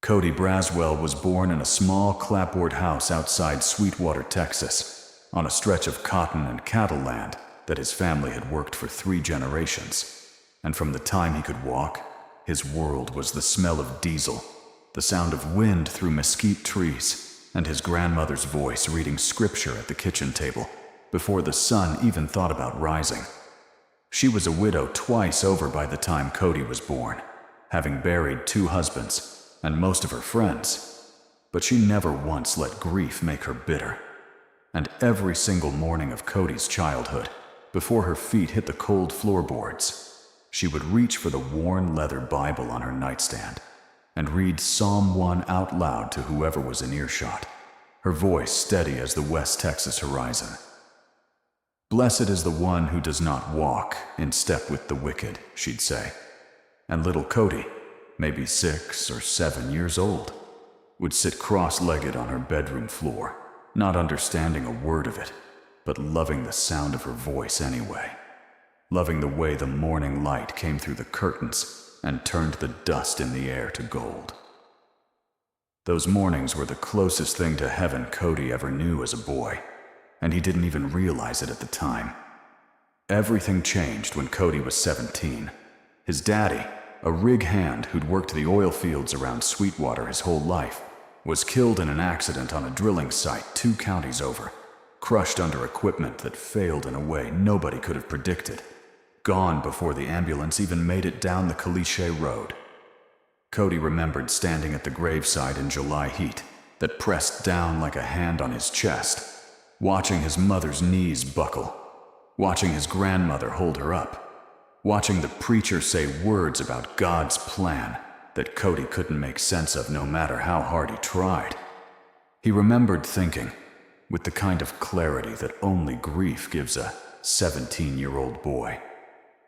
Cody Braswell was born in a small clapboard house outside Sweetwater, Texas, on a stretch of cotton and cattle land that his family had worked for 3 generations. And from the time he could walk, his world was the smell of diesel, the sound of wind through mesquite trees, and his grandmother's voice reading scripture at the kitchen table before the sun even thought about rising. She was a widow twice over by the time Cody was born, having buried 2 husbands and most of her friends, but she never once let grief make her bitter. And every single morning of Cody's childhood, before her feet hit the cold floorboards, she would reach for the worn leather Bible on her nightstand and read Psalm 1 out loud to whoever was in earshot, her voice steady as the West Texas horizon. "Blessed is the one who does not walk in step with the wicked," she'd say. And little Cody, maybe 6 or 7 years old, would sit cross-legged on her bedroom floor, not understanding a word of it, but loving the sound of her voice anyway, loving the way the morning light came through the curtains and turned the dust in the air to gold. Those mornings were the closest thing to heaven Cody ever knew as a boy, and he didn't even realize it at the time. Everything changed when Cody was 17. His daddy, a rig hand who'd worked the oil fields around Sweetwater his whole life, was killed in an accident on a drilling site 2 counties over, crushed under equipment that failed in a way nobody could have predicted, gone before the ambulance even made it down the Cliche Road. Cody remembered standing at the graveside in July heat that pressed down like a hand on his chest, watching his mother's knees buckle, watching his grandmother hold her up, watching the preacher say words about God's plan that Cody couldn't make sense of no matter how hard he tried. He remembered thinking, with the kind of clarity that only grief gives a 17-year-old boy,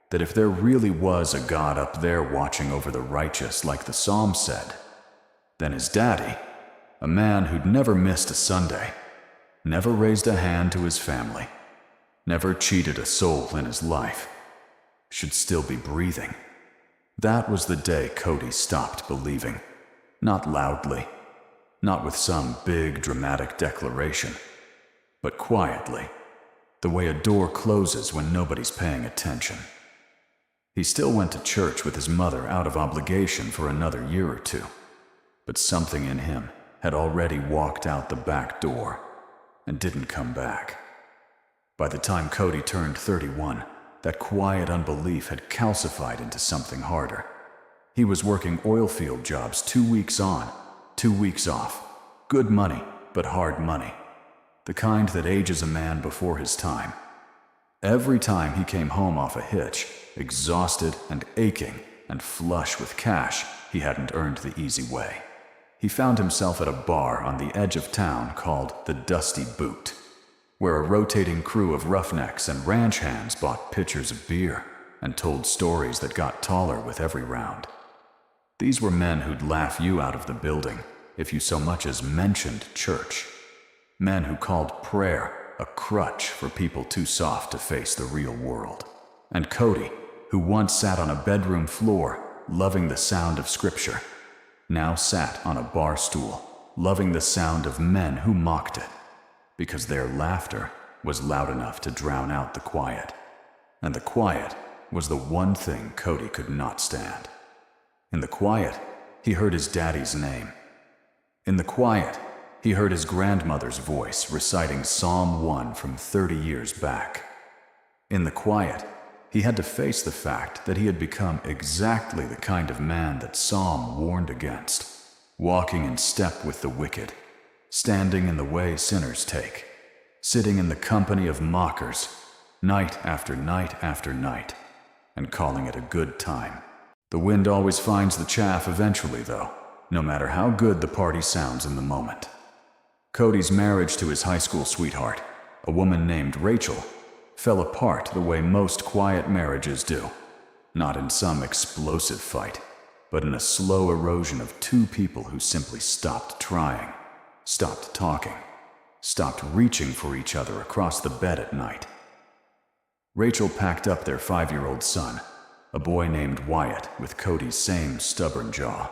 that if there really was a God up there watching over the righteous like the Psalm said, then his daddy, a man who'd never missed a Sunday, never raised a hand to his family, never cheated a soul in his life, should still be breathing. That was the day Cody stopped believing. Not loudly, not with some big dramatic declaration, but quietly, the way a door closes when nobody's paying attention. He still went to church with his mother out of obligation for another year or 2, but something in him had already walked out the back door and didn't come back. By the time Cody turned 31, that quiet unbelief had calcified into something harder. He was working oil field jobs 2 weeks on, 2 weeks off. Good money, but hard money. The kind that ages a man before his time. Every time he came home off a hitch, exhausted and aching and flush with cash he hadn't earned the easy way, he found himself at a bar on the edge of town called the Dusty Boot, where a rotating crew of roughnecks and ranch hands bought pitchers of beer and told stories that got taller with every round. These were men who'd laugh you out of the building if you so much as mentioned church. Men who called prayer a crutch for people too soft to face the real world. And Cody, who once sat on a bedroom floor, loving the sound of scripture, now sat on a bar stool, loving the sound of men who mocked it, because their laughter was loud enough to drown out the quiet. And the quiet was the one thing Cody could not stand. In the quiet, he heard his daddy's name. In the quiet, he heard his grandmother's voice reciting Psalm 1 from 30 years back. In the quiet, he had to face the fact that he had become exactly the kind of man that Psalm warned against, walking in step with the wicked, standing in the way sinners take, sitting in the company of mockers, night after night after night, and calling it a good time. The wind always finds the chaff eventually, though, no matter how good the party sounds in the moment. Cody's marriage to his high school sweetheart, a woman named Rachel, fell apart the way most quiet marriages do, not in some explosive fight, but in a slow erosion of 2 people who simply stopped trying, stopped talking, stopped reaching for each other across the bed at night. Rachel packed up their 5-year-old son, a boy named Wyatt with Cody's same stubborn jaw.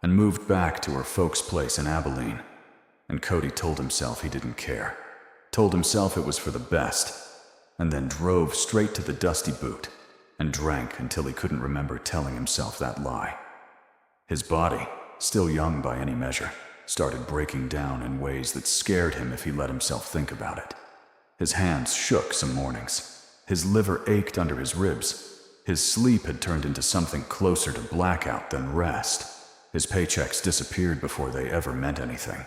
and moved back to her folks' place in Abilene. And Cody told himself he didn't care, told himself it was for the best, and then drove straight to the Dusty Boot and drank until he couldn't remember telling himself that lie. His body, still young by any measure, started breaking down in ways that scared him if he let himself think about it. His hands shook some mornings. His liver ached under his ribs. His sleep had turned into something closer to blackout than rest. His paychecks disappeared before they ever meant anything.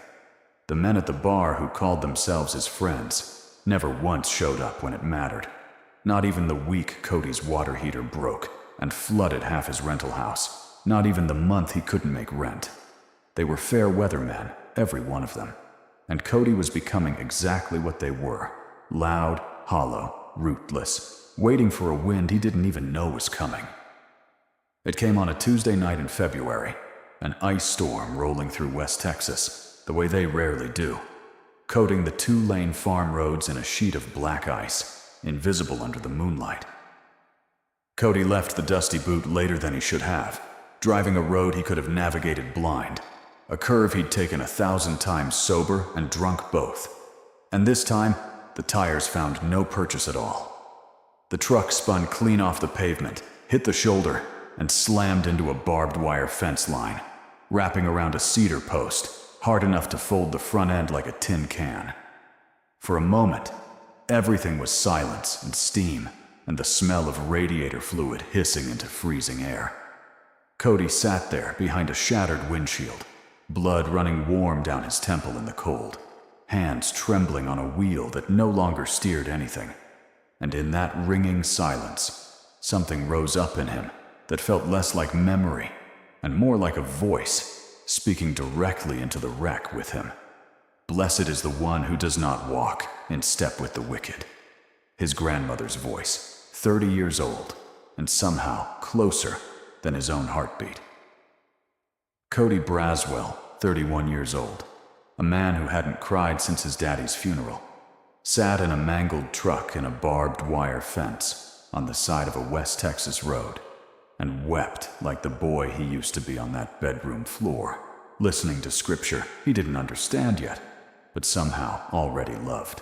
The men at the bar who called themselves his friends never once showed up when it mattered. Not even the week Cody's water heater broke and flooded half his rental house. Not even the month he couldn't make rent. They were fair weather men, every one of them. And Cody was becoming exactly what they were. Loud, hollow, rootless, waiting for a wind he didn't even know was coming. It came on a Tuesday night in February, an ice storm rolling through West Texas, the way they rarely do, coating the 2-lane farm roads in a sheet of black ice, invisible under the moonlight. Cody left the Dusty Boot later than he should have, driving a road he could have navigated blind, a curve he'd taken 1,000 times sober and drunk both. And this time, the tires found no purchase at all. The truck spun clean off the pavement, hit the shoulder, and slammed into a barbed wire fence line, wrapping around a cedar post, hard enough to fold the front end like a tin can. For a moment, everything was silence and steam, and the smell of radiator fluid hissing into freezing air. Cody sat there behind a shattered windshield, blood running warm down his temple in the cold, hands trembling on a wheel that no longer steered anything. And in that ringing silence, something rose up in him that felt less like memory and more like a voice speaking directly into the wreck with him. Blessed is the one who does not walk in step with the wicked. His grandmother's voice, 30 years old, and somehow closer than his own heartbeat. Cody Braswell, 31 years old, a man who hadn't cried since his daddy's funeral, sat in a mangled truck in a barbed wire fence on the side of a West Texas road and wept like the boy he used to be on that bedroom floor, listening to scripture he didn't understand yet, but somehow already loved.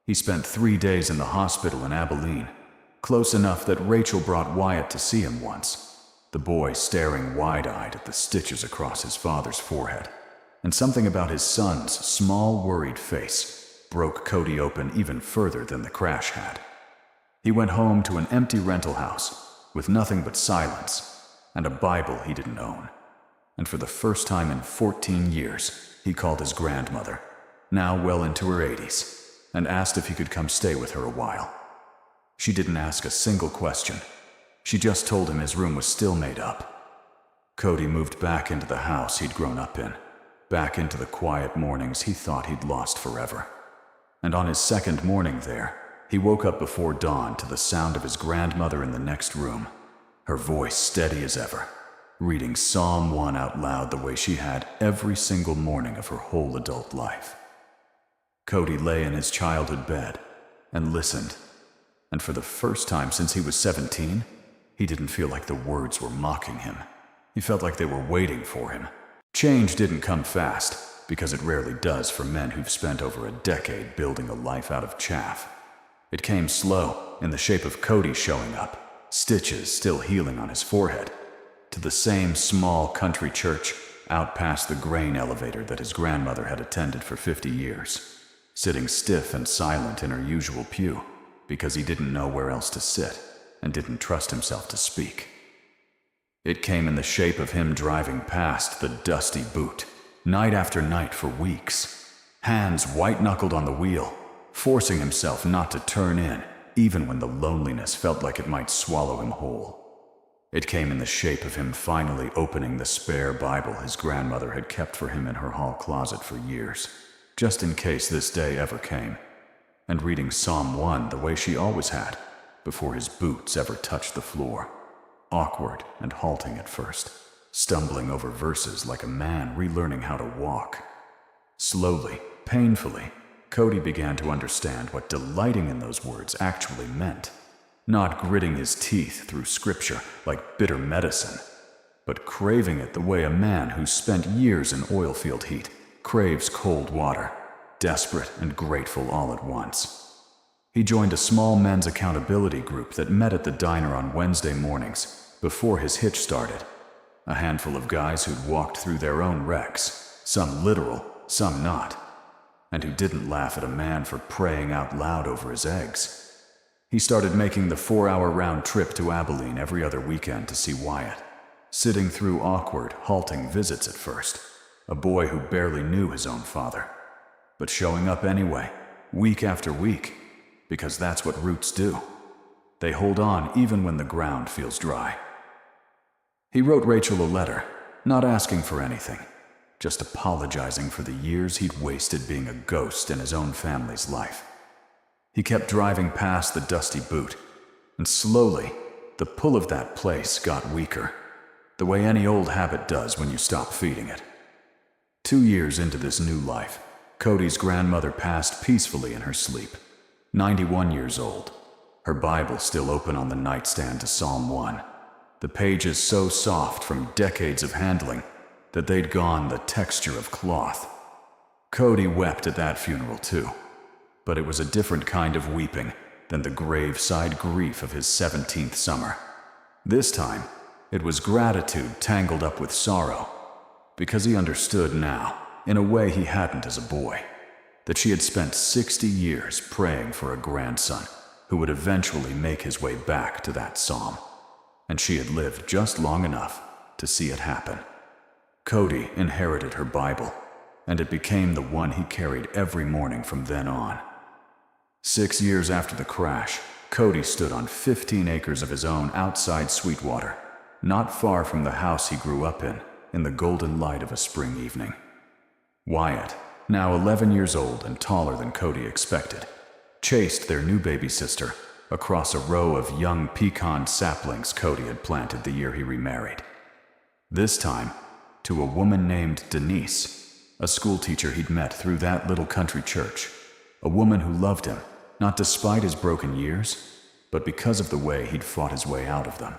He spent 3 days in the hospital in Abilene, close enough that Rachel brought Wyatt to see him once, the boy staring wide-eyed at the stitches across his father's forehead. And something about his son's small, worried face broke Cody open even further than the crash had. He went home to an empty rental house with nothing but silence and a Bible he didn't own. And for the first time in 14 years, he called his grandmother, now well into her 80s, and asked if he could come stay with her a while. She didn't ask a single question. She just told him his room was still made up. Cody moved back into the house he'd grown up in, back into the quiet mornings he thought he'd lost forever. And on his second morning there, he woke up before dawn to the sound of his grandmother in the next room, her voice steady as ever, reading Psalm 1 out loud the way she had every single morning of her whole adult life. Cody lay in his childhood bed and listened, and for the first time since he was 17, he didn't feel like the words were mocking him. He felt like they were waiting for him. Change didn't come fast, because it rarely does for men who've spent over a decade building a life out of chaff. It came slow, in the shape of Cody showing up, stitches still healing on his forehead, to the same small country church out past the grain elevator that his grandmother had attended for 50 years, sitting stiff and silent in her usual pew, because he didn't know where else to sit and didn't trust himself to speak. It came in the shape of him driving past the Dusty Boot, night after night for weeks, hands white-knuckled on the wheel, forcing himself not to turn in, even when the loneliness felt like it might swallow him whole. It came in the shape of him finally opening the spare Bible his grandmother had kept for him in her hall closet for years, just in case this day ever came, and reading Psalm 1 the way she always had, before his boots ever touched the floor, awkward and halting at first, stumbling over verses like a man relearning how to walk. Slowly, painfully, Cody began to understand what delighting in those words actually meant. Not gritting his teeth through scripture like bitter medicine, but craving it the way a man who's spent years in oil field heat craves cold water, desperate and grateful all at once. He joined a small men's accountability group that met at the diner on Wednesday mornings before his hitch started. A handful of guys who'd walked through their own wrecks, some literal, some not, and who didn't laugh at a man for praying out loud over his eggs. He started making the 4-hour round trip to Abilene every other weekend to see Wyatt, sitting through awkward, halting visits at first, a boy who barely knew his own father, but showing up anyway, week after week, because that's what roots do. They hold on even when the ground feels dry. He wrote Rachel a letter, not asking for anything, just apologizing for the years he'd wasted being a ghost in his own family's life. He kept driving past the dusty boot, and slowly, the pull of that place got weaker, the way any old habit does when you stop feeding it. 2 years into this new life, Cody's grandmother passed peacefully in her sleep, 91 years old, her Bible still open on the nightstand to Psalm 1. The pages so soft from decades of handling that they'd gone the texture of cloth. Cody wept at that funeral too, but it was a different kind of weeping than the graveside grief of his 17th summer. This time, it was gratitude tangled up with sorrow, because he understood now, in a way he hadn't as a boy, that she had spent 60 years praying for a grandson who would eventually make his way back to that psalm. And she had lived just long enough to see it happen. Cody inherited her Bible, and it became the one he carried every morning from then on. 6 years after the crash, Cody stood on 15 acres of his own outside Sweetwater, not far from the house he grew up in the golden light of a spring evening. Wyatt, now 11 years old and taller than Cody expected, chased their new baby sister across a row of young pecan saplings Cody had planted the year he remarried. This time, to a woman named Denise, a schoolteacher he'd met through that little country church, a woman who loved him, not despite his broken years, but because of the way he'd fought his way out of them.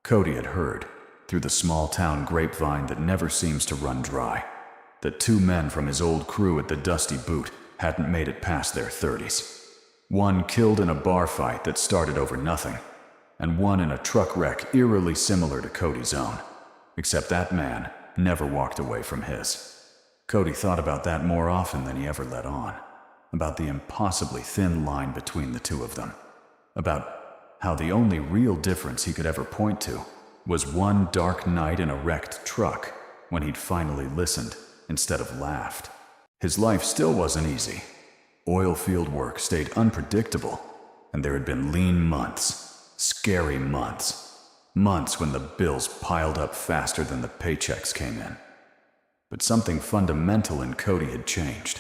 Cody had heard, through the small-town grapevine that never seems to run dry, that 2 men from his old crew at the Dusty Boot hadn't made it past their 30s. One killed in a bar fight that started over nothing, and one in a truck wreck eerily similar to Cody's own, except that man never walked away from his. Cody thought about that more often than he ever let on, about the impossibly thin line between the two of them, about how the only real difference he could ever point to was one dark night in a wrecked truck when he'd finally listened instead of laughed. His life still wasn't easy. Oil field work stayed unpredictable, and there had been lean months, scary months when the bills piled up faster than the paychecks came in. But something fundamental in Cody had changed.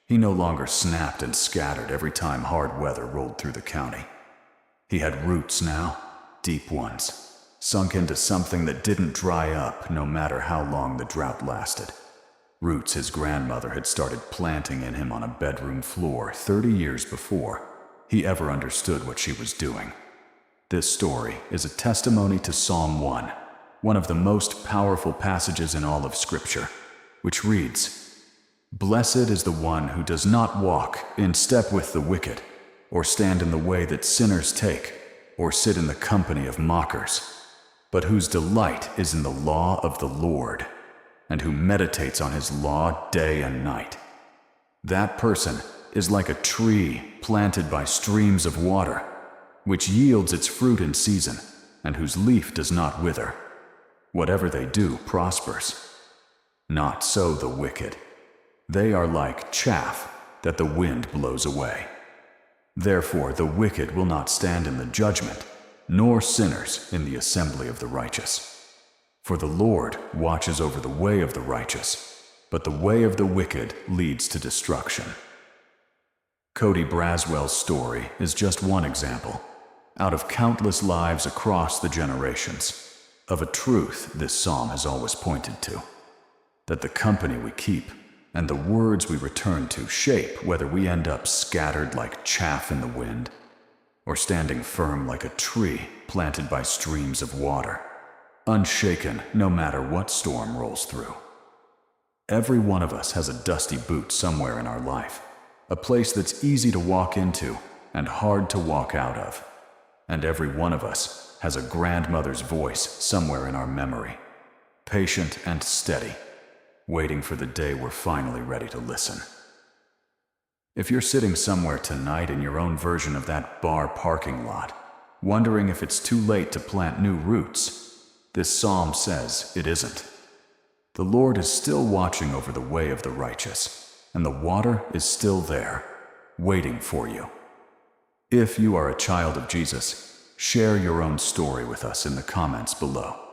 He no longer snapped and scattered every time hard weather rolled through the county. He had roots now, deep ones, sunk into something that didn't dry up no matter how long the drought lasted. Roots his grandmother had started planting in him on a bedroom floor 30 years before he ever understood what she was doing. This story is a testimony to Psalm 1, one of the most powerful passages in all of Scripture, which reads, "Blessed is the one who does not walk in step with the wicked, or stand in the way that sinners take, or sit in the company of mockers, but whose delight is in the law of the Lord, and who meditates on his law day and night. That person is like a tree planted by streams of water, which yields its fruit in season, and whose leaf does not wither. Whatever they do prospers. Not so the wicked. They are like chaff that the wind blows away. Therefore the wicked will not stand in the judgment, nor sinners in the assembly of the righteous. For the Lord watches over the way of the righteous, but the way of the wicked leads to destruction." Cody Braswell's story is just one example, out of countless lives across the generations, of a truth this psalm has always pointed to, that the company we keep and the words we return to shape whether we end up scattered like chaff in the wind, or standing firm like a tree planted by streams of water. unshaken no matter what storm rolls through. Every one of us has a dusty boot somewhere in our life, a place that's easy to walk into and hard to walk out of. And every one of us has a grandmother's voice somewhere in our memory, patient and steady, waiting for the day we're finally ready to listen. If you're sitting somewhere tonight in your own version of that bar parking lot, wondering if it's too late to plant new roots, this psalm says it isn't. The Lord is still watching over the way of the righteous, and the water is still there, waiting for you. If you are a child of Jesus, share your own story with us in the comments below.